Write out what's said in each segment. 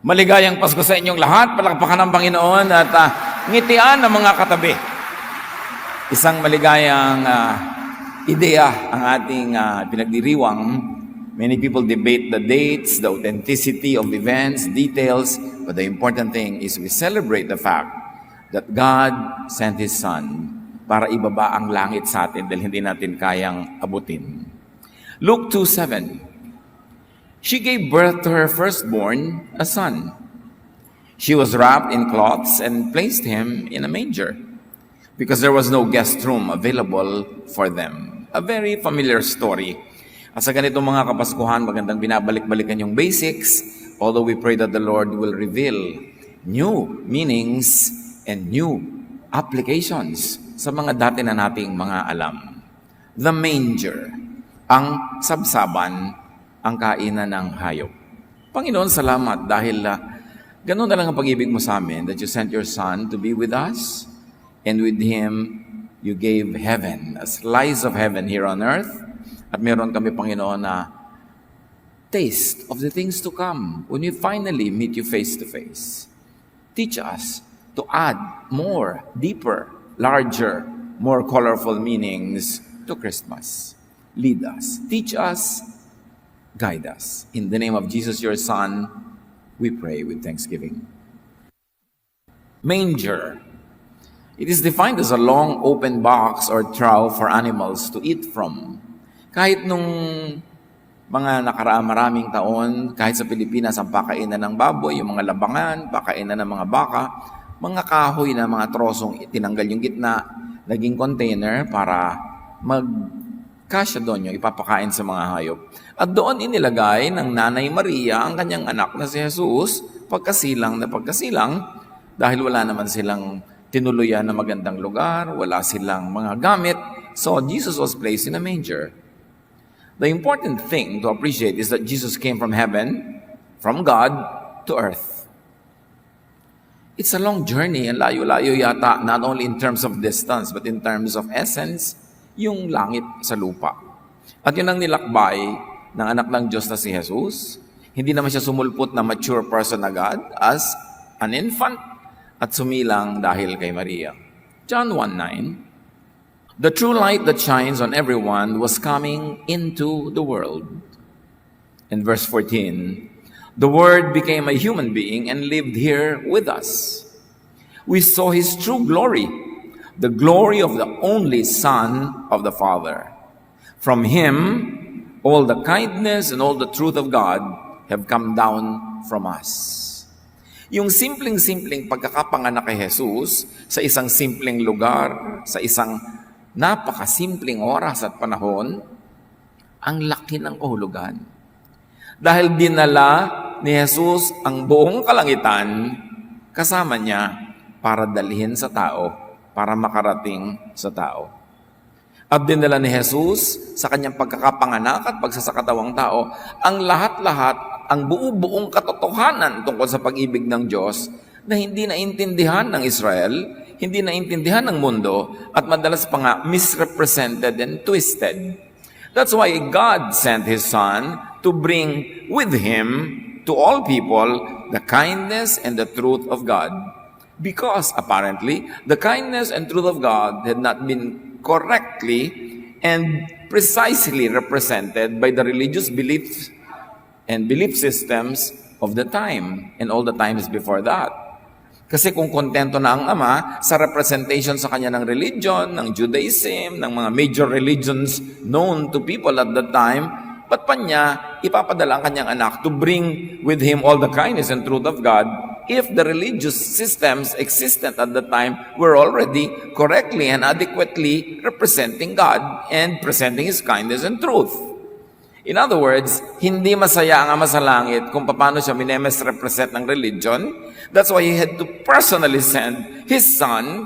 Maligayang Pasko sa inyong lahat. Palakpakan ng Panginoon at ngitian ng mga katabi. Isang maligayang ideya ang ating pinagdiriwang. Many people debate the dates, the authenticity of events, details, but the important thing is we celebrate the fact that God sent His Son para ibaba ang langit sa atin dahil hindi natin kayang abutin. Luke 2:7. She gave birth to her firstborn, a son. She was wrapped in cloths and placed him in a manger because there was no guest room available for them. A very familiar story. At sa ganitong mga Kapaskuhan, magandang binabalik-balikan yung basics, although we pray that the Lord will reveal new meanings and new applications sa mga dati na nating mga alam. The manger, ang sabsaban, ang kainan ng hayop. Panginoon, salamat dahil ganun na lang ang pag-ibig mo sa amin that you sent your Son to be with us and with Him you gave heaven, a slice of heaven here on earth at meron kami, Panginoon, na taste of the things to come when we finally meet you face to face. Teach us to add more, deeper, larger, more colorful meanings to Christmas. Lead us. Teach us. Guide us. In the name of Jesus, your Son, we pray with thanksgiving. Manger. It is defined as a long open box or trough for animals to eat from. Kahit nung mga maraming taon, kahit sa Pilipinas ang pakainan ng baboy, yung mga labangan, pakainan ng mga baka, mga kahoy na mga trosong tinanggal yung gitna, naging container para kasya doon yung ipapakain sa mga hayop. At doon inilagay ng Nanay Maria ang kanyang anak na si Jesus, pagkasilang dahil wala naman silang tinuluyan na magandang lugar, wala silang mga gamit. So Jesus was placed in a manger. The important thing to appreciate is that Jesus came from heaven, from God, to earth. It's a long journey, and layo-layo yata, not only in terms of distance, but in terms of essence, yung langit sa lupa. At yun ang nilakbay ng anak ng Diyos na si Jesus. Hindi naman siya sumulpot na mature person agad as an infant at sumilang dahil kay Maria. John 1:9, the true light that shines on everyone was coming into the world. And verse 14, the Word became a human being and lived here with us. We saw His true glory, the glory of the only Son of the Father. From Him, all the kindness and all the truth of God have come down from us. Yung simpleng-simpleng pagkakapanganak kay Jesus sa isang simpleng lugar, sa isang napakasimpleng oras at panahon, ang laki ng kahulugan. Dahil dinala ni Jesus ang buong kalangitan kasama niya para dalhin sa tao, para makarating sa tao. At dinala ni Jesus sa kanyang pagkakapanganak at pagsasakatawang tao ang lahat-lahat, ang buong katotohanan tungkol sa pag-ibig ng Diyos na hindi naintindihan ng Israel, hindi naintindihan ng mundo, at madalas pa nga misrepresented and twisted. That's why God sent His Son to bring with Him to all people the kindness and the truth of God. Because apparently, the kindness and truth of God had not been correctly and precisely represented by the religious beliefs and belief systems of the time and all the times before that. Kasi kung kontento na ang Ama sa representation sa kanya ng religion, ng Judaism, ng mga major religions known to people at that time, ba't pa niya ipapadala ang kanyang anak to bring with Him all the kindness and truth of God if the religious systems existent at the time were already correctly and adequately representing God and presenting His kindness and truth? In other words, hindi masaya ang Ama sa langit kung paano siya minemisrepresent ng religion. That's why He had to personally send His Son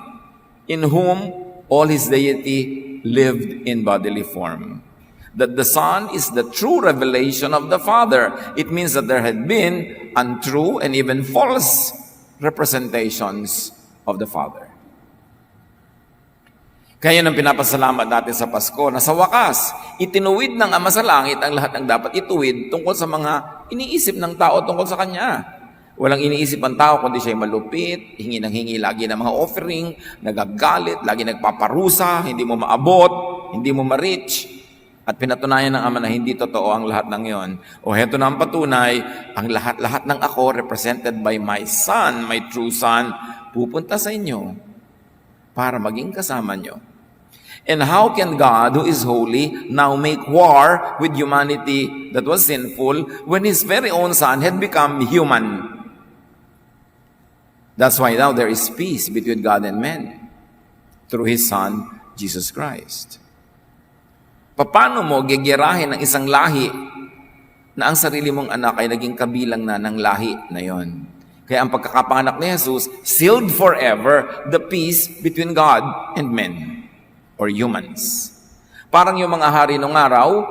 in whom all His deity lived in bodily form. That the Son is the true revelation of the Father. It means that there had been untrue and even false representations of the Father. Kaya nang pinapasalamat natin sa Pasko na sa wakas, itinuwid ng Ama sa langit ang lahat ng dapat ituwid tungkol sa mga iniisip ng tao tungkol sa Kanya. Walang iniisip ang tao kundi siya'y malupit, hingi ng hingi lagi ng mga offering, nagagalit, lagi nagpaparusa, hindi mo maabot, hindi mo ma-reach. At pinatunayan ng Ama na hindi totoo ang lahat ng yon. O heto na ang patunay, ang lahat-lahat ng ako represented by my Son, my true Son, pupunta sa inyo para maging kasama nyo. And how can God, who is holy, now make war with humanity that was sinful when His very own Son had become human? That's why now there is peace between God and men through His Son, Jesus Christ. Paano mo gigirahin ng isang lahi na ang sarili mong anak ay naging kabilang na ng lahi na yon? Kaya ang pagkakapanganak ni Jesus sealed forever the peace between God and men or humans. Parang yung mga hari nung araw,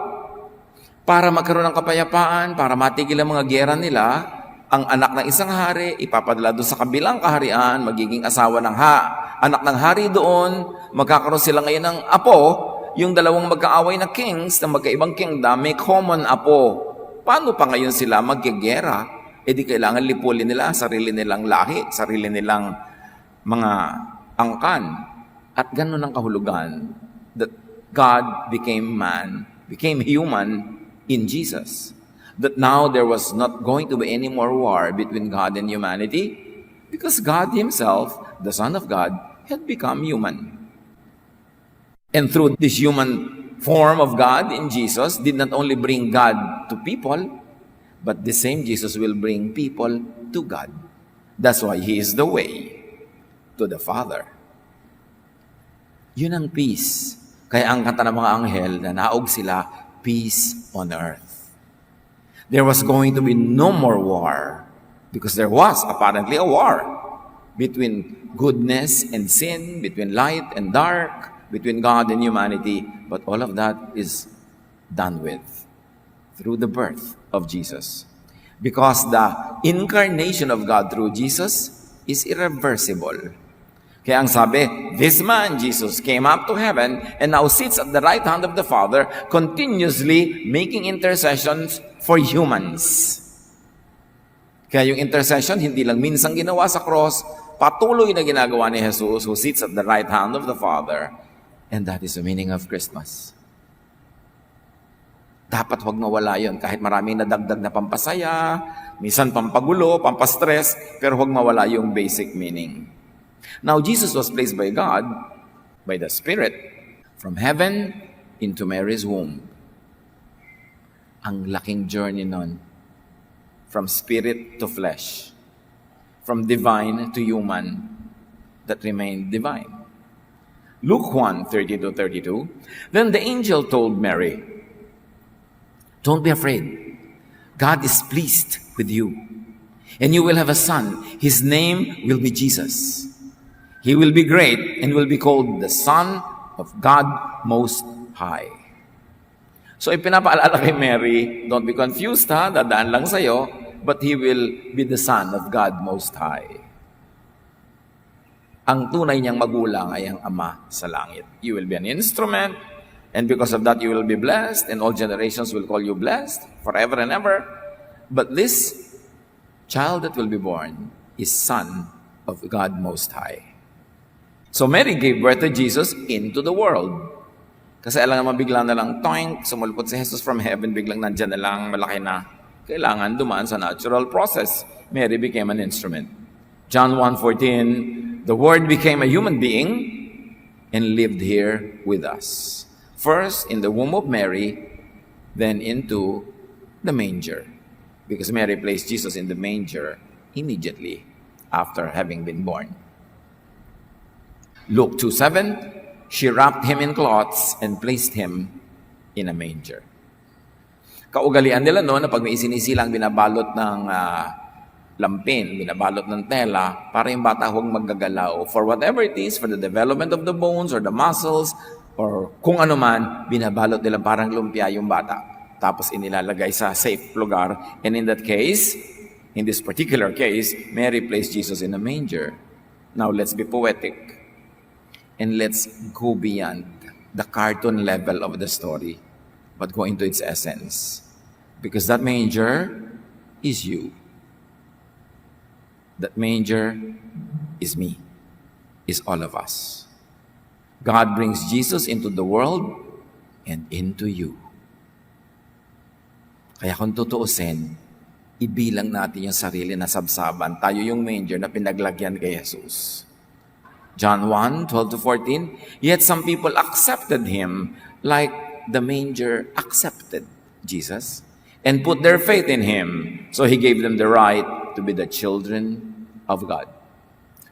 para magkaroon ng kapayapaan, para matigil ang mga gera nila, ang anak ng isang hari, ipapadala doon sa kabilang kaharian, magiging asawa ng anak ng hari doon, magkakaroon sila ngayon ng apo, yung dalawang magkaaway na kings na magkaibang kingdom, may common apo. Paano pa ngayon sila magigera? E di kailangan lipulin nila sarili nilang lahi, sarili nilang mga angkan. At ganun ang kahulugan that God became man, became human in Jesus. That now there was not going to be any more war between God and humanity because God Himself, the Son of God, had become human. And through this human form of God in Jesus did not only bring God to people, but the same Jesus will bring people to God. That's why He is the way to the Father. Yun ang peace. Kaya ang kanta ng mga anghel na naog sila, peace on earth. There was going to be no more war because there was apparently a war between goodness and sin, between light and dark, between God and humanity. But all of that is done with through the birth of Jesus. Because the incarnation of God through Jesus is irreversible. Kaya ang sabi, this man, Jesus, came up to heaven and now sits at the right hand of the Father, continuously making intercessions for humans. Kaya yung intercession, hindi lang minsang ginawa sa cross, patuloy na ginagawa ni Jesus who sits at the right hand of the Father. And that is the meaning of Christmas. Dapat wag mawala yun. Kahit maraming nadagdag na pampasaya, minsan pampagulo, pampastress, pero wag mawala yung basic meaning. Now, Jesus was placed by God, by the Spirit, from heaven into Mary's womb. Ang laking journey nun. From spirit to flesh. From divine to human that remained divine. Luke 1:30-32. Then the angel told Mary, don't be afraid. God is pleased with you. And you will have a son. His name will be Jesus. He will be great and will be called the Son of God Most High. So ipinapaalala kay Mary, don't be confused ha, dadaan lang sa'yo, but He will be the Son of God Most High. Ang tunay niyang magulang ay ang Ama sa langit. You will be an instrument, and because of that you will be blessed, and all generations will call you blessed forever and ever. But this child that will be born is Son of God Most High. So Mary gave birth to Jesus into the world. Kasi alam naman bigla na lang, toink, sumulpot si Jesus from heaven, biglang nandyan na lang, malaki na. Kailangan dumaan sa natural process. Mary became an instrument. John 1:14, the Word became a human being and lived here with us. First in the womb of Mary, then into the manger. Because Mary placed Jesus in the manger immediately after having been born. Luke 2:7, she wrapped him in cloths and placed him in a manger. Kaugalian nila no, na pag may isinisilang binabalot ng lampin, binabalot ng tela, para yung bata huwag maggagalaw. For whatever it is, for the development of the bones or the muscles, or kung ano man, binabalot nila parang lumpia yung bata. Tapos inilalagay sa safe lugar. And in that case, in this particular case, Mary placed Jesus in a manger. Now let's be poetic. And let's go beyond the cartoon level of the story, but go into its essence. Because that manger is you. That manger is me, is all of us. God brings Jesus into the world and into you. Kaya kung tutuusin, ibilang natin yung sarili na sabsaban. Tayo yung manger na pinaglagyan kay Jesus. John 1:12-14, yet some people accepted him like the manger accepted Jesus and put their faith in him. So he gave them the right to be the children of God.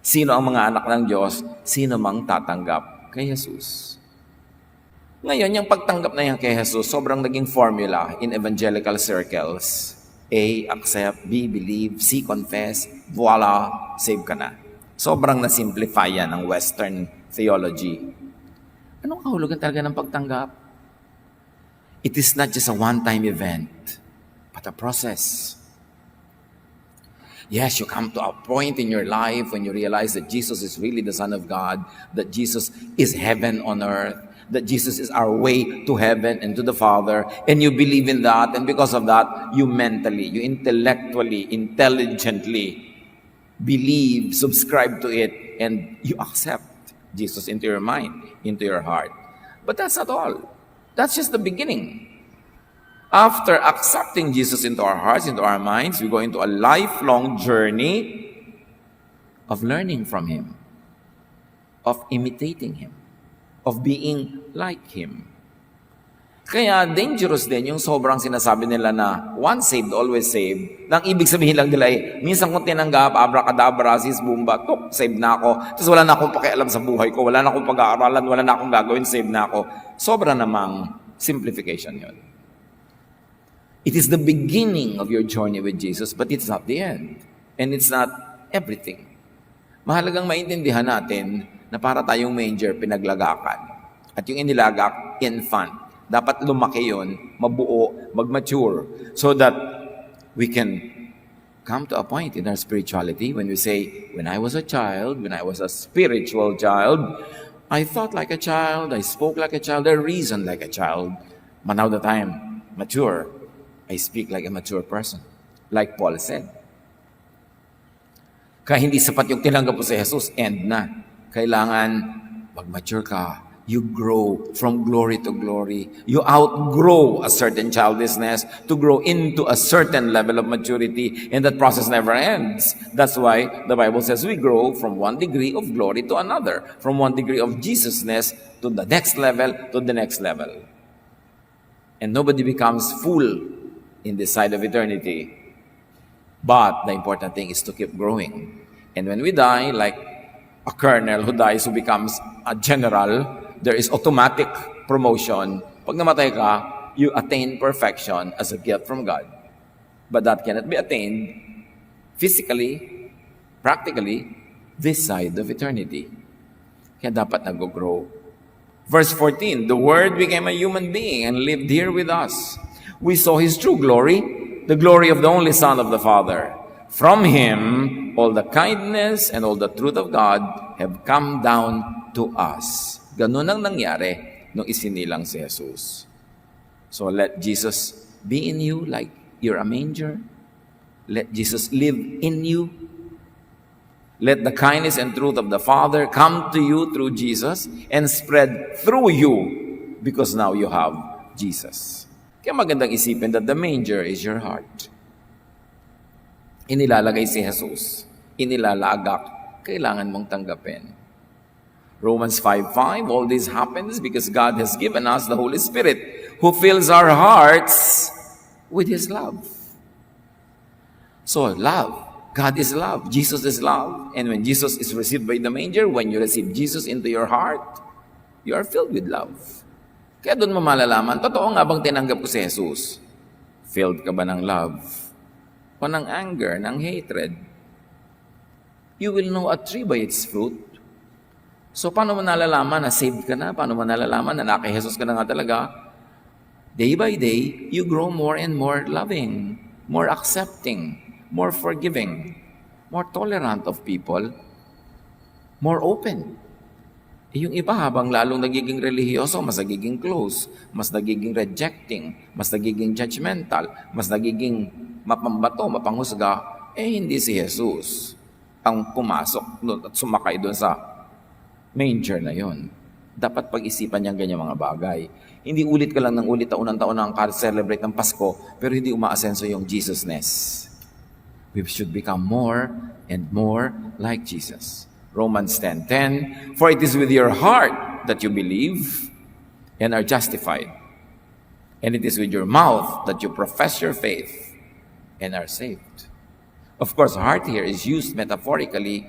Sino ang mga anak ng Diyos? Sino mang tatanggap kay Jesus. Ngayon, yung pagtanggap na yan kay Jesus, sobrang naging formula in evangelical circles. A, accept. B, believe. C, confess. Voila, save ka na. Sobrang na-simplify yan ng Western theology. Anong kahulugan talaga ng pagtanggap? It is not just a one-time event, but a process. Yes, you come to a point in your life when you realize that Jesus is really the Son of God, that Jesus is heaven on earth, that Jesus is our way to heaven and to the Father, and you believe in that, and because of that, you mentally, you intellectually, intelligently believe, subscribe to it, and you accept Jesus into your mind, into your heart. But that's not all. That's just the beginning. After accepting Jesus into our hearts, into our minds, we go into a lifelong journey of learning from Him, of imitating Him, of being like Him. Kaya dangerous din yung sobrang sinasabi nila na once saved, always saved. Nang ibig sabihin lang nila minsan kong tinanggap, abracadabra, sis, bumba, tuk, saved na ako. Tapos wala na akong pakialam sa buhay ko, wala na akong pag-aaralan, wala na akong gagawin, saved na ako. Sobra namang simplification yun. It is the beginning of your journey with Jesus, but it's not the end. And it's not everything. Mahalagang maintindihan natin na para tayong manger, pinaglagakan. At yung inilagak, infant. Dapat lumaki yun, mabuo, mag-mature, so that we can come to a point in our spirituality when we say, when I was a child, when I was a spiritual child, I thought like a child, I spoke like a child, I reasoned like a child. But now that I am mature, I speak like a mature person. Like Paul said. Kaya hindi sapat yung tinanggap mo sa Jesus, end na. Kailangan mag-mature ka. You grow from glory to glory. You outgrow a certain childishness to grow into a certain level of maturity, and that process never ends. That's why the Bible says we grow from one degree of glory to another, from one degree of Jesusness to the next level, to the next level. And nobody becomes full in this side of eternity. But the important thing is to keep growing. And when we die, like a colonel who dies, who becomes a general, there is automatic promotion. Pag namatay ka, you attain perfection as a gift from God. But that cannot be attained physically, practically, this side of eternity. Kaya dapat nag-grow. Verse 14, the Word became a human being and lived here with us. We saw His true glory, the glory of the only Son of the Father. From Him, all the kindness and all the truth of God have come down to us. Ganun ang nangyari nung isinilang si Jesus. So let Jesus be in you like you're a manger. Let Jesus live in you. Let the kindness and truth of the Father come to you through Jesus and spread through you because now you have Jesus. Kaya magandang isipin that the manger is your heart. Inilalagay si Jesus, inilalagak, kailangan mong tanggapin. Romans 5:5, all this happens because God has given us the Holy Spirit who fills our hearts with His love. So, love. God is love. Jesus is love. And when Jesus is received by the manger, when you receive Jesus into your heart, you are filled with love. Kaya doon mo malalaman, totoo nga bang tinanggap ko si Jesus? Filled ka ba ng love? O ng anger, ng hatred? You will know a tree by its fruit. So, paano mo nalalaman na saved ka na? Paano mo nalalaman na naki Jesus ka na nga talaga? Day by day, you grow more and more loving, more accepting, more forgiving, more tolerant of people, more open. Yung iba habang lalong nagiging relihiyoso, mas nagiging close, mas nagiging rejecting, mas nagiging judgmental, mas nagiging mapambato, mapanghusga, hindi si Jesus. ang pumasok doon at sumakay doon sa manger na yon. Dapat pag-isipan niyang ganyan mga bagay. Hindi ulit ka lang ng ulit taon-taon ang celebrate ng Pasko, pero hindi umaasenso yung Jesusness. We should become more and more like Jesus. Romans 10:10, for it is with your heart that you believe and are justified, and it is with your mouth that you profess your faith and are saved. Of course, heart here is used metaphorically,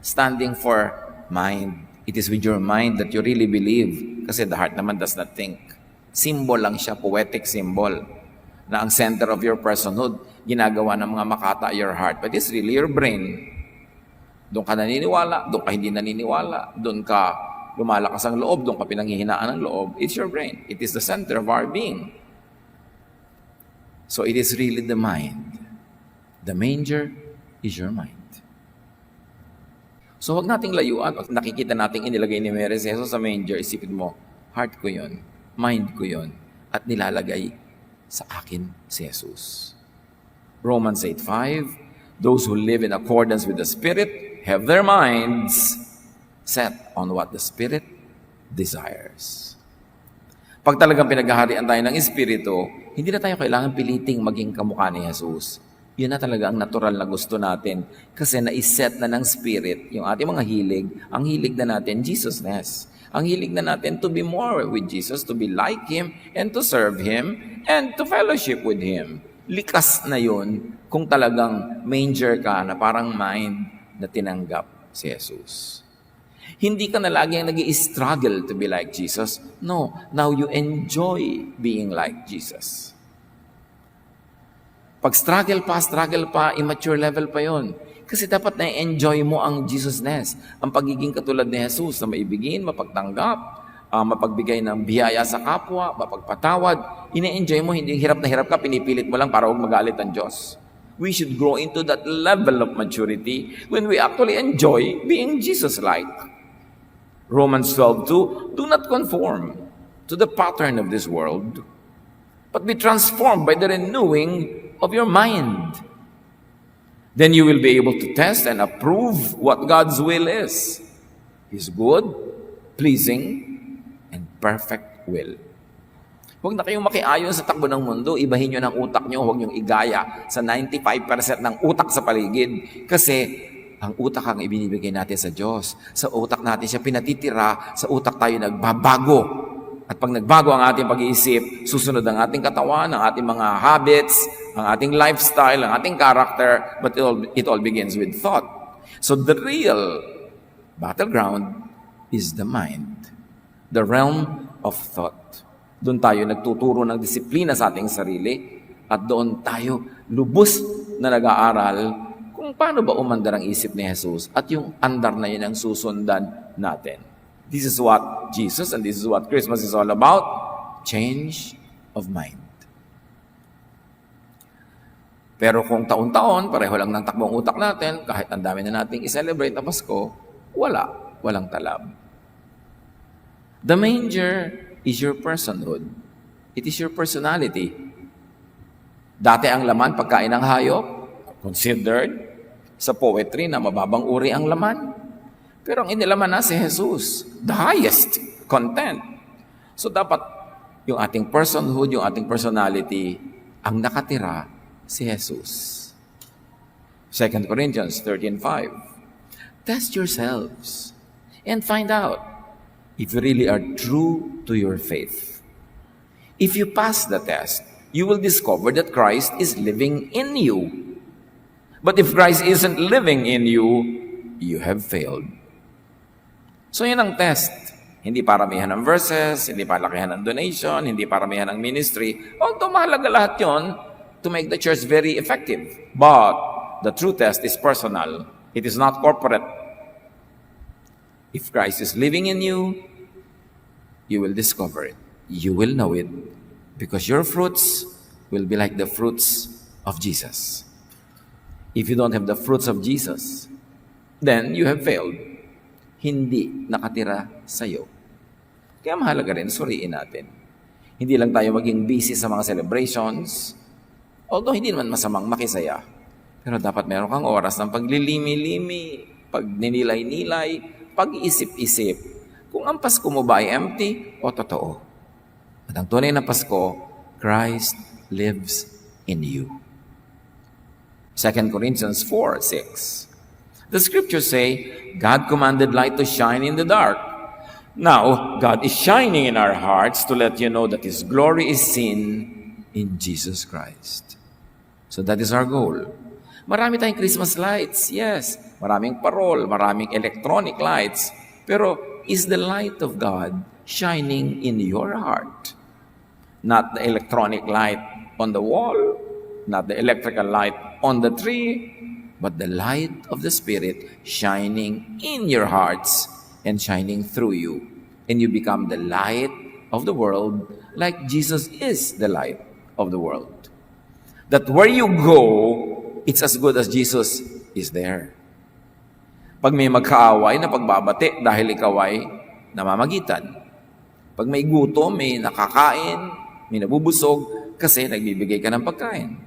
standing for mind. It is with your mind that you really believe, kasi the heart naman does not think. Symbol lang siya, poetic symbol, na ang center of your personhood, ginagawa ng mga makata your heart, but it's really your brain. Doon ka naniniwala, doon ka hindi naniniwala, doon ka lumalakas ang loob, doon ka pinanghihinaan ng loob. It's your brain. It is the center of our being. So it is really the mind. The manger is your mind. So wag nating layuan. Pag nakikita nating inilagay ni Mary Jesus sa manger, isipin mo, heart ko yon, mind ko yon, at nilalagay sa akin si Jesus. Romans 8:5, those who live in accordance with the Spirit have their minds set on what the Spirit desires. Pag talagang pinaghaharian tayo ng Espiritu, hindi na tayo kailangan piliting maging kamukha ni Jesus. Yun na talaga ang natural na gusto natin kasi na-set na ng Spirit yung ating mga hilig. Ang hilig na natin, Jesusness. Ang hilig na natin to be more with Jesus, to be like Him, and to serve Him, and to fellowship with Him. Likas na yun kung talagang manger ka na parang mind na tinanggap si Jesus. Hindi ka na lagi nag-i-struggle to be like Jesus. No, now you enjoy being like Jesus. Pag struggle pa, immature level pa yon. Kasi dapat na-enjoy mo ang Jesusness, ang pagiging katulad ni Jesus na maibigin, mapagtanggap, mapagbigay ng biyaya sa kapwa, mapagpatawad. Ine-enjoy mo, hindi hirap na hirap ka, pinipilit mo lang para huwag magalit ang Diyos. We should grow into that level of maturity when we actually enjoy being Jesus-like. Romans 12:2, do not conform to the pattern of this world, but be transformed by the renewing of your mind. Then you will be able to test and approve what God's will is. His good, pleasing, and perfect will. Huwag na kayong makiayon sa takbo ng mundo. Ibahin nyo ng utak nyo. Huwag nyo igaya sa 95% ng utak sa paligid. Kasi ang utak ang ibinibigay natin sa Diyos. Sa utak natin siya pinatitira. Sa utak tayo nagbabago. At pag nagbago ang ating pag-iisip, susunod ang ating katawan, ang ating mga habits, ang ating lifestyle, ang ating character, but it all begins with thought. So the real battleground is the mind, the realm of thought. Doon tayo nagtuturo ng disiplina sa ating sarili at doon tayo lubos na nag-aaral kung paano ba umandar ang isip ni Jesus at yung andar na yun ang susundan natin. This is what Jesus and this is what Christmas is all about, change of mind. Pero kung taon-taon, pareho lang ng takbong utak natin, kahit ang dami na nating i-celebrate na Pasko, walang talab. The manger is your personhood. It is your personality. Dati ang laman, pagkain ng hayop, considered sa poetry na mababang uri ang laman. Pero ang inilaman na si Jesus, the highest content. So dapat yung ating personhood, yung ating personality, ang nakatira si Jesus. 2 Corinthians 13:5. Test yourselves and find out if you really are true to your faith. If you pass the test, you will discover that Christ is living in you. But if Christ isn't living in you, you have failed. So yun ang test. Hindi paramihan ng verses, hindi palakihan ng donation, hindi paramihan ng ministry. Although mahalaga lahat yun to make the church very effective. But the true test is personal. It is not corporate. If Christ is living in you, you will discover it. You will know it. Because your fruits will be like the fruits of Jesus. If you don't have the fruits of Jesus, then you have failed. Hindi nakatira sa'yo. Kaya mahalaga rin, suriin natin. Hindi lang tayo maging busy sa mga celebrations, although hindi naman masamang makisaya. Pero dapat meron kang oras ng paglilimi-limi, pagninilay-nilay, pag-isip-isip. Kung ang Pasko mo ba ay empty o totoo. At ang tunay na Pasko, Christ lives in you. 2 Corinthians 4:6. The scriptures say, God commanded light to shine in the dark. Now, God is shining in our hearts to let you know that His glory is seen in Jesus Christ. So that is our goal. Marami tayong Christmas lights, yes. Maraming parol, maraming electronic lights. Pero is the light of God shining in your heart? Not the electronic light on the wall, not the electrical light on the tree, but the light of the Spirit shining in your hearts and shining through you. And you become the light of the world like Jesus is the light of the world. That where you go, it's as good as Jesus is there. Pag may magkaaway na pagbabati dahil ikaw ay namamagitan. Pag may gutom, may nakakain, may nabubusog, kasi nagbibigay ka ng pagkain.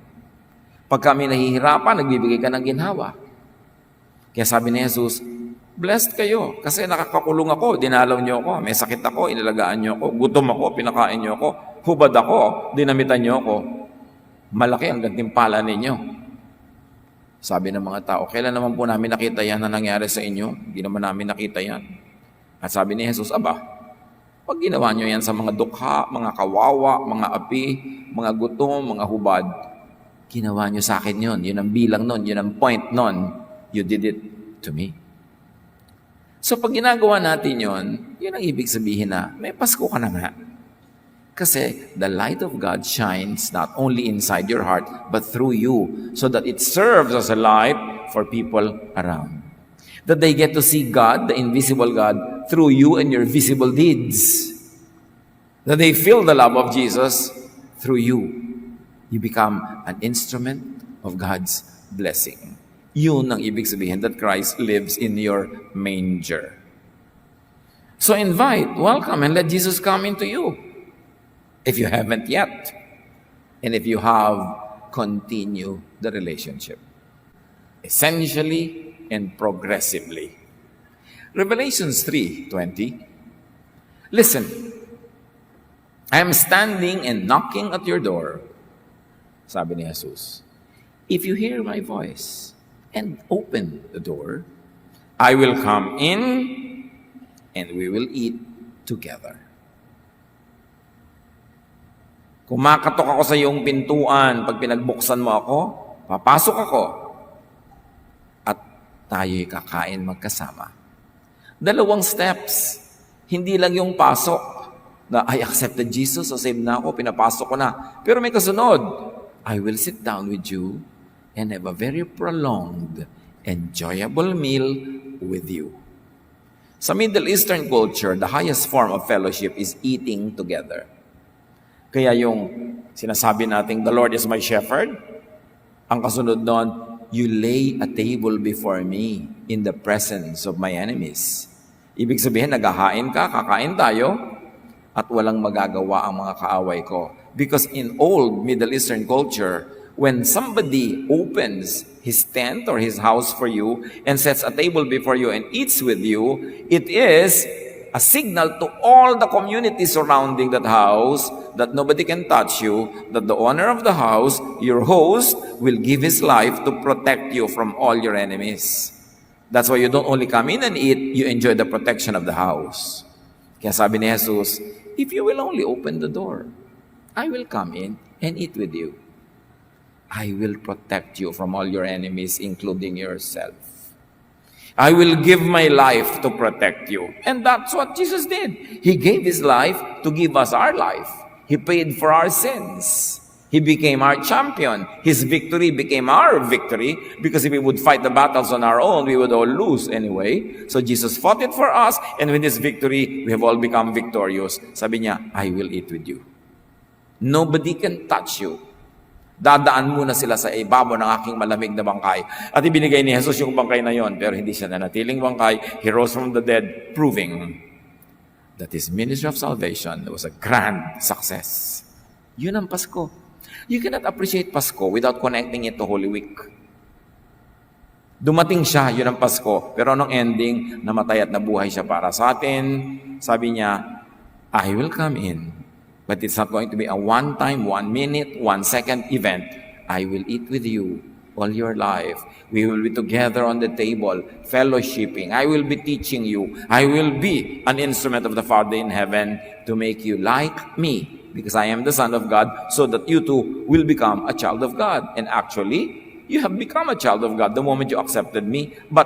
Pag kami nahihirapan, nagbibigay ka ng ginhawa. Kaya sabi ni Jesus, blessed kayo kasi nakakakulong ako, dinalaw niyo ako, may sakit ako, inalagaan niyo ako, gutom ako, pinakain niyo ako, hubad ako, dinamitan niyo ako. Malaki ang gantimpala ninyo. Sabi ng mga tao, kailan naman po namin nakita yan na nangyari sa inyo? Hindi naman namin nakita yan. At sabi ni Jesus, aba, pag ginawa niyo yan sa mga dukha, mga kawawa, mga api, mga gutom, mga hubad, ginawa niyo sa akin yun. Yun ang bilang nun, yun ang point nun. You did it to me. So pag ginagawa natin yun, yun ang ibig sabihin na may Pasko ka na nga. Kasi the light of God shines not only inside your heart, but through you, so that it serves as a light for people around. That they get to see God, the invisible God, through you and your visible deeds. That they feel the love of Jesus through you. You become an instrument of God's blessing. Yun ang ibig sabihin that Christ lives in your manger. So invite, welcome, and let Jesus come into you. If you haven't yet. And if you have, continue the relationship. Essentially and progressively. Revelations 3:20. Listen, I am standing and knocking at your door. Sabi ni Jesus, if you hear my voice and open the door, I will come in and we will eat together. Kumakatok ako sa iyong pintuan, pag pinagbuksan mo ako, papasok ako, at tayo'y kakain magkasama. 2 steps, hindi lang yung pasok, na I accepted Jesus, so saved na ako, pinapasok ko na. Pero may kasunod, I will sit down with you and have a very prolonged, enjoyable meal with you. Sa Middle Eastern culture, the highest form of fellowship is eating together. Kaya yung sinasabi nating, the Lord is my shepherd, ang kasunod nun, you lay a table before me in the presence of my enemies. Ibig sabihin, naghahain ka, kakain tayo, at walang magagawa ang mga kaaway ko. Because in old Middle Eastern culture, when somebody opens his tent or his house for you and sets a table before you and eats with you, it is a signal to all the community surrounding that house that nobody can touch you, that the owner of the house, your host, will give his life to protect you from all your enemies. That's why you don't only come in and eat, you enjoy the protection of the house. Kaya sabi ni Jesus, if you will only open the door, I will come in and eat with you. I will protect you from all your enemies, including yourself. I will give my life to protect you. And that's what Jesus did. He gave His life to give us our life. He paid for our sins. He became our champion. His victory became our victory, because if we would fight the battles on our own, we would all lose anyway. So Jesus fought it for us, and with His victory, we have all become victorious. Sabi niya, I will eat with you. Nobody can touch you. Dadaan muna sila sa ibabaw ng aking malamig na bangkay. At ibinigay ni Jesus yung bangkay na yon, pero hindi siya nanatiling bangkay. He rose from the dead, proving that His ministry of salvation was a grand success. Yun ang Pasko. You cannot appreciate Pasko without connecting it to Holy Week. Dumating siya, yun ang Pasko. Pero anong ending? Namatay at nabuhay siya para sa atin. Sabi niya, I will come in. But it's not going to be a one-time, 1 minute, 1 second event. I will eat with you all your life. We will be together on the table, fellowshipping. I will be teaching you. I will be an instrument of the Father in heaven to make you like me, because I am the Son of God, so that you too will become a child of God. And actually, you have become a child of God the moment you accepted me. But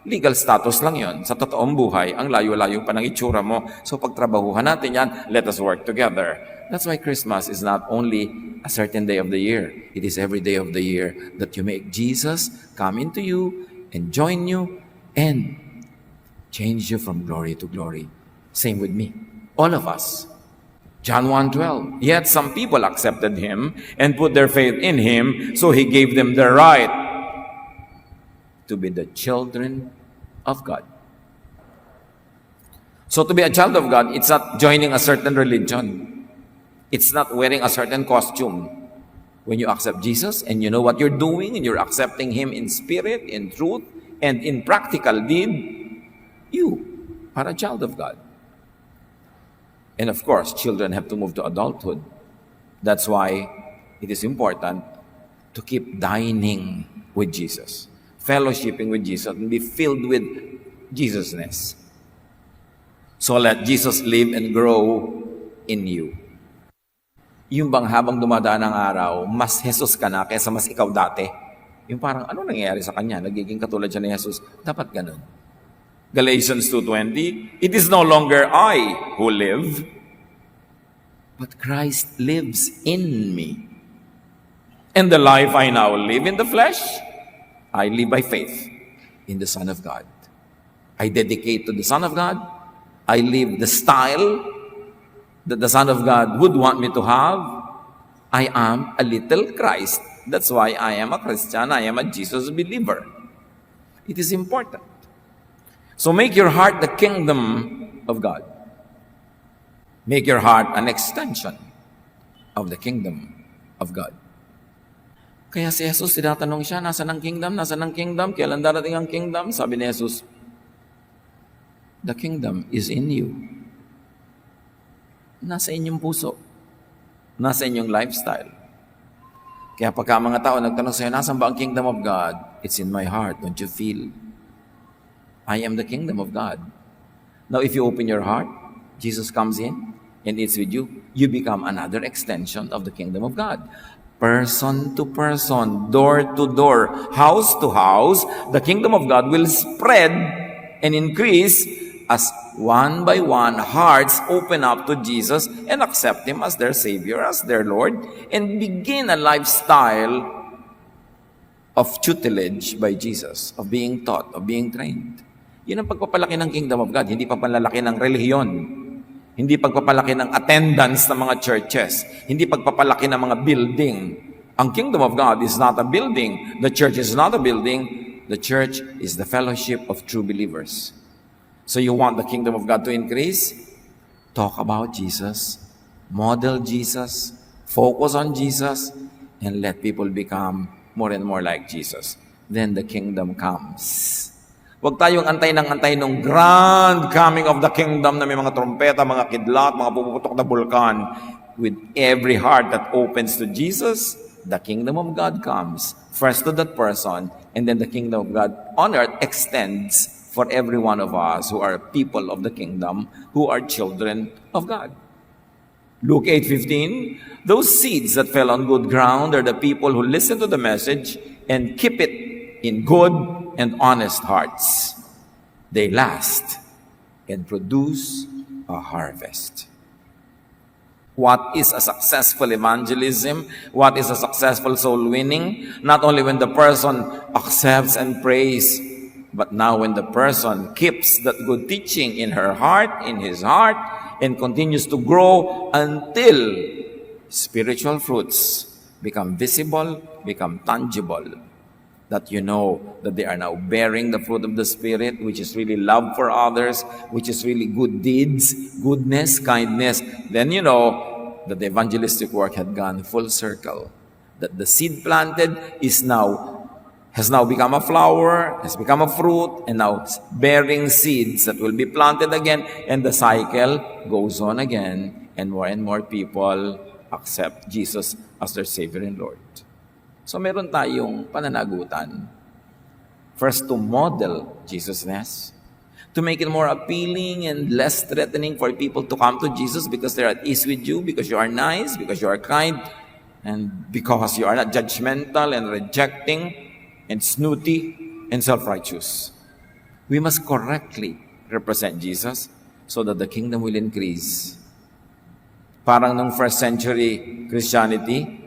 legal status lang yon. Sa totoong buhay, ang layo-layo pa ng itsura mo. So pagtrabahuhan natin yan, let us work together. That's why Christmas is not only a certain day of the year. It is every day of the year that you make Jesus come into you and join you and change you from glory to glory. Same with me. All of us. John 1:12. Yet some people accepted him and put their faith in him, so he gave them the right to be the children of God. So to be a child of God, it's not joining a certain religion. It's not wearing a certain costume. When you accept Jesus and you know what you're doing and you're accepting him in spirit, in truth, and in practical deed, you are a child of God. And of course, children have to move to adulthood. That's why it is important to keep dining with Jesus, fellowshipping with Jesus, and be filled with Jesusness. So let Jesus live and grow in you. Yung bang habang dumadaan ang araw, mas Jesus ka na kaysa mas ikaw dati. Yung parang, ano nangyayari sa kanya? Nagiging katulad siya ni Jesus. Dapat ganun. Galatians 2:20, it is no longer I who live, but Christ lives in me. And the life I now live in the flesh, I live by faith in the Son of God. I dedicate to the Son of God. I live the style that the Son of God would want me to have. I am a little Christ. That's why I am a Christian. I am a Jesus believer. It is important. So make your heart the kingdom of God. Make your heart an extension of the kingdom of God. Kaya si Jesus, tinatanong siya, nasaan ang kingdom? Nasaan ang kingdom? Kailan darating ang kingdom? Sabi ni Jesus, the kingdom is in you. Nasa inyong puso. Nasa inyong lifestyle. Kaya pagka mga tao nagtanong sa'yo, nasan ba ang kingdom of God? It's in my heart. Don't you feel? I am the kingdom of God. Now, if you open your heart, Jesus comes in and eats with you. You become another extension of the kingdom of God. Person to person, door to door, house to house, the kingdom of God will spread and increase as one by one hearts open up to Jesus and accept him as their Savior, as their Lord, and begin a lifestyle of tutelage by Jesus, of being taught, of being trained. Yun ang pagpapalaki ng kingdom of God, hindi pagpapalaki ng relihiyon, hindi pagpapalaki ng attendance ng mga churches, hindi pagpapalaki ng mga building. Ang kingdom of God is not a building. The church is not a building. The church is the fellowship of true believers. So you want the kingdom of God to increase? Talk about Jesus, model Jesus, focus on Jesus, and let people become more and more like Jesus. Then the kingdom comes. Huwag tayong antay ng grand coming of the kingdom na may mga trompeta, mga kidlat, mga puputok na bulkan. With every heart that opens to Jesus, the kingdom of God comes. First to that person, and then the kingdom of God on earth extends for every one of us who are people of the kingdom, who are children of God. Luke 8:15, those seeds that fell on good ground are the people who listen to the message and keep it in good and honest hearts. They last and produce a harvest. What is a successful evangelism? What is a successful soul winning? Not only when the person accepts and prays, but now when the person keeps that good teaching in her heart, in his heart, and continues to grow until spiritual fruits become visible, become tangible, that you know that they are now bearing the fruit of the Spirit, which is really love for others, which is really good deeds, goodness, kindness, then you know that the evangelistic work had gone full circle, that the seed planted is now has now become a flower, has become a fruit, and now bearing seeds that will be planted again, and the cycle goes on again, and more people accept Jesus as their Savior and Lord. So meron tayong pananagutan. First, to model Jesus-ness, to make it more appealing and less threatening for people to come to Jesus because they're at ease with you, because you are nice, because you are kind, and because you are not judgmental and rejecting and snooty and self-righteous. We must correctly represent Jesus so that the kingdom will increase. Parang nung first century Christianity,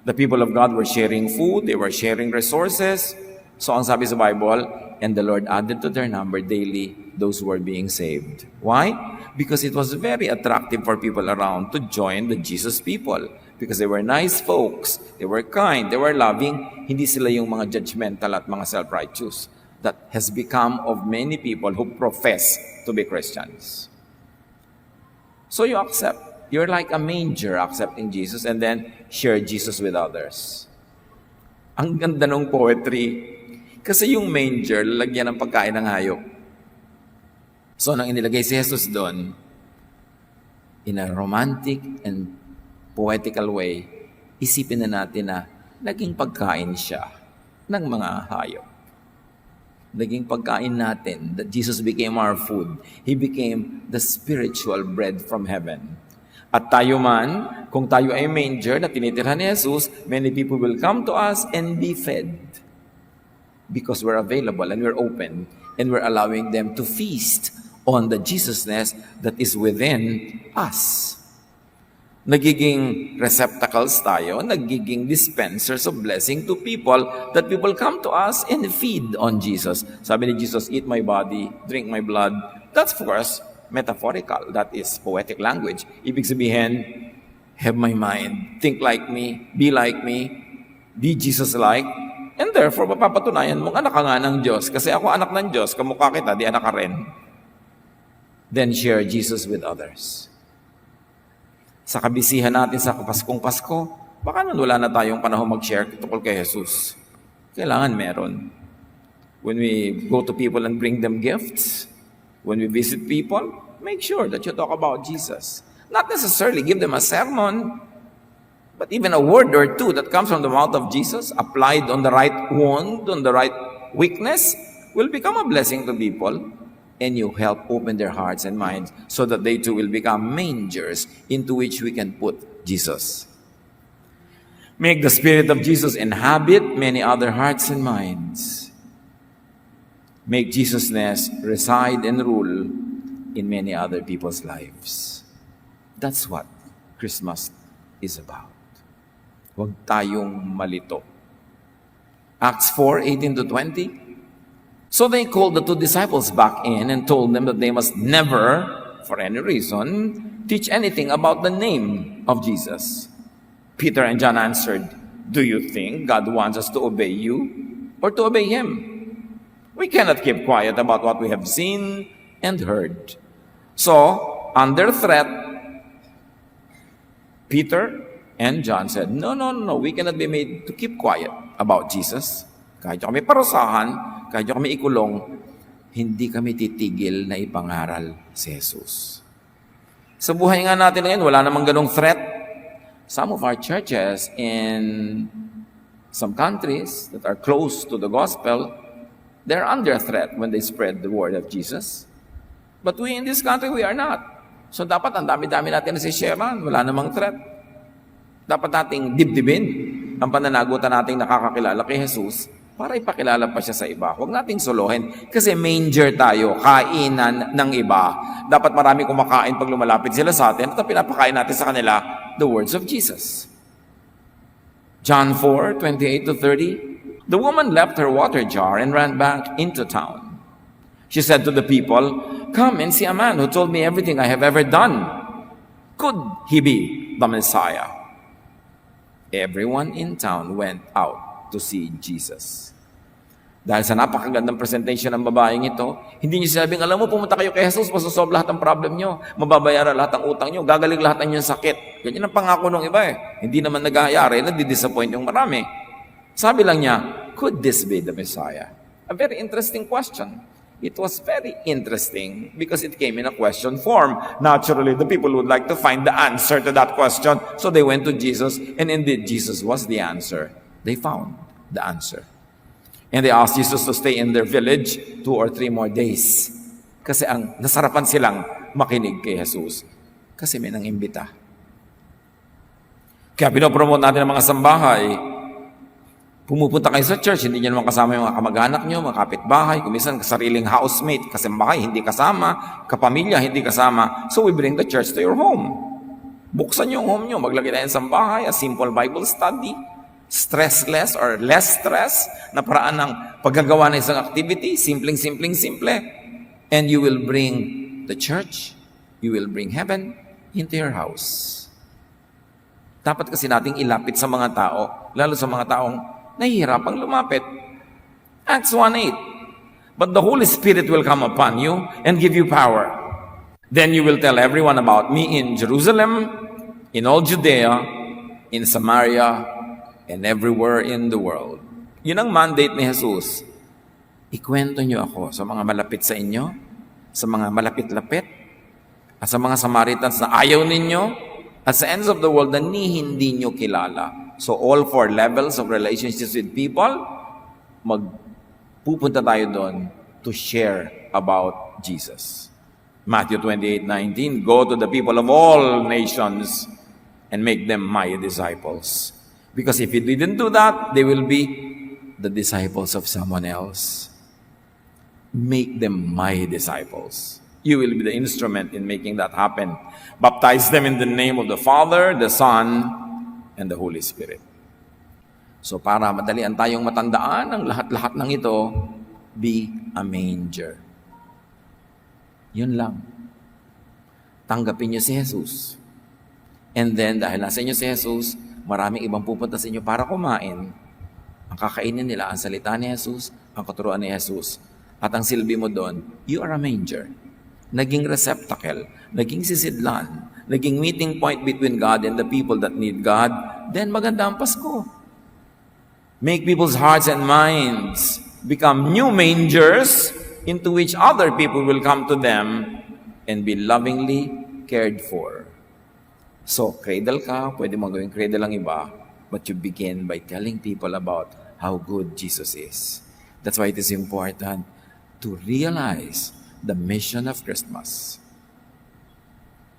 the people of God were sharing food, they were sharing resources. So ang sabi sa Bible, and the Lord added to their number daily those who were being saved. Why? Because it was very attractive for people around to join the Jesus people. Because they were nice folks, they were kind, they were loving, hindi sila yung mga judgmental at mga self-righteous that has become of many people who profess to be Christians. So you accept. You're like a manger accepting Jesus and then share Jesus with others. Ang ganda ng poetry. Kasi yung manger, lalagyan ng pagkain ng hayop. So nang inilagay si Jesus doon, in a romantic and poetical way, isipin na natin na naging pagkain siya ng mga hayop. Naging pagkain natin, that Jesus became our food. He became the spiritual bread from heaven. At tayo man, kung tayo ay manger na tinitirhan ni Jesus, many people will come to us and be fed. Because we're available and we're open and we're allowing them to feast on the Jesusness that is within us. Nagiging receptacles tayo, nagiging dispensers of blessing to people, that people come to us and feed on Jesus. Sabi ni Jesus, eat my body, drink my blood. That's, of course, metaphorical. That is poetic language. Ibig sabihin, have my mind, think like me, be Jesus-like, and therefore, mapapatunayan mong anak ka nga ng Diyos. Kasi ako anak ng Diyos, kamukha kita, di anak ka rin. Then share Jesus with others. Sa kabisihan natin sa Paskong Pasko, baka nun wala na tayong panahon mag-share tungkol kay Jesus. Kailangan meron. When we go to people and bring them gifts, when we visit people, make sure that you talk about Jesus. Not necessarily give them a sermon, but even a word or two that comes from the mouth of Jesus, applied on the right wound, on the right weakness, will become a blessing to people. And you help open their hearts and minds so that they too will become mangers into which we can put Jesus. Make the Spirit of Jesus inhabit many other hearts and minds. Make Jesusness reside and rule in many other people's lives. That's what Christmas is about. Huwag tayong malito. Acts 4:18-20. So they called the two disciples back in and told them that they must never, for any reason, teach anything about the name of Jesus. Peter and John answered, do you think God wants us to obey you or to obey Him? We cannot keep quiet about what we have seen and heard. So, under threat, Peter and John said, no, we cannot be made to keep quiet about Jesus. Kahit kami parusahan, kahit kami ikulong, hindi kami titigil na ipangaral si Jesus. Sa buhay nga natin ngayon, wala namang ganong threat. Some of our churches in some countries that are close to the gospel, they're under threat when they spread the word of Jesus. But we in this country, we are not. So dapat ang dami-dami natin na si-sharean, wala namang threat. Dapat nating dibdibin ang pananagutan nating nakakakilala kay Jesus para ipakilala pa siya sa iba. Huwag nating solohin. Kasi manger tayo, kainan ng iba. Dapat marami kumakain pag lumalapit sila sa atin at pinapakain natin sa kanila the words of Jesus. John 4:28-30. The woman left her water jar and ran back into town. She said to the people, come and see a man who told me everything I have ever done. Could he be the Messiah? Everyone in town went out to see Jesus. Dahil sa napakagandang presentation ng babaeng ito, hindi niya sinabing, alam mo, pumunta kayo kay Jesus, masosolve lahat ng problem nyo, mababayaran lahat ng utang nyo, gagaling lahat ng inyong sakit. Ganyan ang pangako ng iba eh. Hindi naman nagayari, nadi-disappoint yung marami. Sabi lang niya, could could this be the Messiah? A very interesting question. It was very interesting because it came in a question form. Naturally, the people would like to find the answer to that question. So they went to Jesus, and indeed, Jesus was the answer. They found the answer. And they asked Jesus to stay in their village 2 or 3 more days. Kasi nasarapan silang makinig kay Jesus. Kasi may nangimbita. Kaya pinopromote natin ang mga sambahay. Pumupunta kayo sa church, hindi nyo naman kasama yung mga kamag-anak nyo, mga kapitbahay, kumisan sariling housemate, kasambahay, hindi kasama, kapamilya, hindi kasama. So we bring the church to your home. Buksan yung home nyo, maglagay tayo ng sambahay, a simple Bible study, stressless or less stress, na paraan ng paggagawa ng isang activity, simple. And you will bring the church, you will bring heaven into your house. Dapat kasi nating ilapit sa mga tao, lalo sa mga taong nahihirapang lumapit. Acts 1:8. But the Holy Spirit will come upon you and give you power. Then you will tell everyone about me in Jerusalem, in all Judea, in Samaria, and everywhere in the world. Yun ang mandate ni Jesus. Ikwento niyo ako sa mga malapit sa inyo, sa mga malapit-lapit, at sa mga Samaritans na ayaw ninyo, at sa ends of the world na hindi nyo kilala. So all 4 levels of relationships with people, magpupunta tayo doon to share about Jesus. Matthew 28:19, go to the people of all nations and make them my disciples. Because if you didn't do that, they will be the disciples of someone else. Make them my disciples. You will be the instrument in making that happen. Baptize them in the name of the Father, the Son, and the Holy Spirit. So para madalian tayong matandaan ang lahat-lahat ng ito, be a manger. Yun lang. Tanggapin niyo si Jesus. And then, dahil nasa inyo si Jesus, maraming ibang pupunta sa inyo para kumain. Ang kakainin nila, ang salita ni Jesus, ang katuruan ni Jesus. At ang silbi mo doon, you are a manger. Naging receptacle, naging sisidlan, naging meeting point between God and the people that need God, then maganda ang Pasko. Make people's hearts and minds become new mangers into which other people will come to them and be lovingly cared for. So, cradle ka, pwede mo gawing cradle ang iba, but you begin by telling people about how good Jesus is. That's why it is important to realize the mission of Christmas.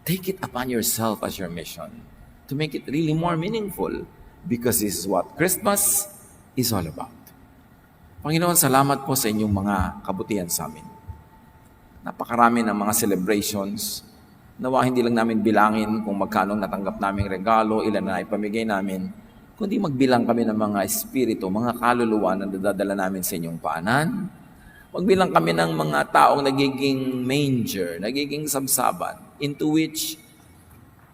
Take it upon yourself as your mission to make it really more meaningful because this is what Christmas is all about. Panginoon, salamat po sa inyong mga kabutihan sa amin. Napakarami ng mga celebrations. Nawa hindi lang namin bilangin kung magkano natanggap naming regalo, ilan na ipamigay namin, kundi magbilang kami ng mga espiritu, mga kaluluwa na dadala namin sa inyong paanan. Magbilang kami ng mga taong nagiging manger, nagiging sabsaban, into which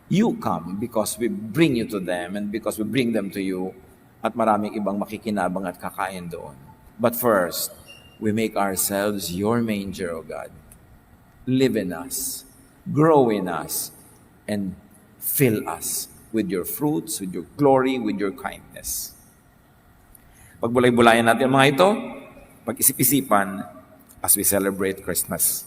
you come because we bring you to them and because we bring them to you at maraming ibang makikinabang at kakain doon. But first, we make ourselves your manger, O God. Live in us, grow in us, and fill us with your fruits, with your glory, with your kindness. Pagbulay-bulayan natin mga ito, pag-isip-isipan as we celebrate Christmas.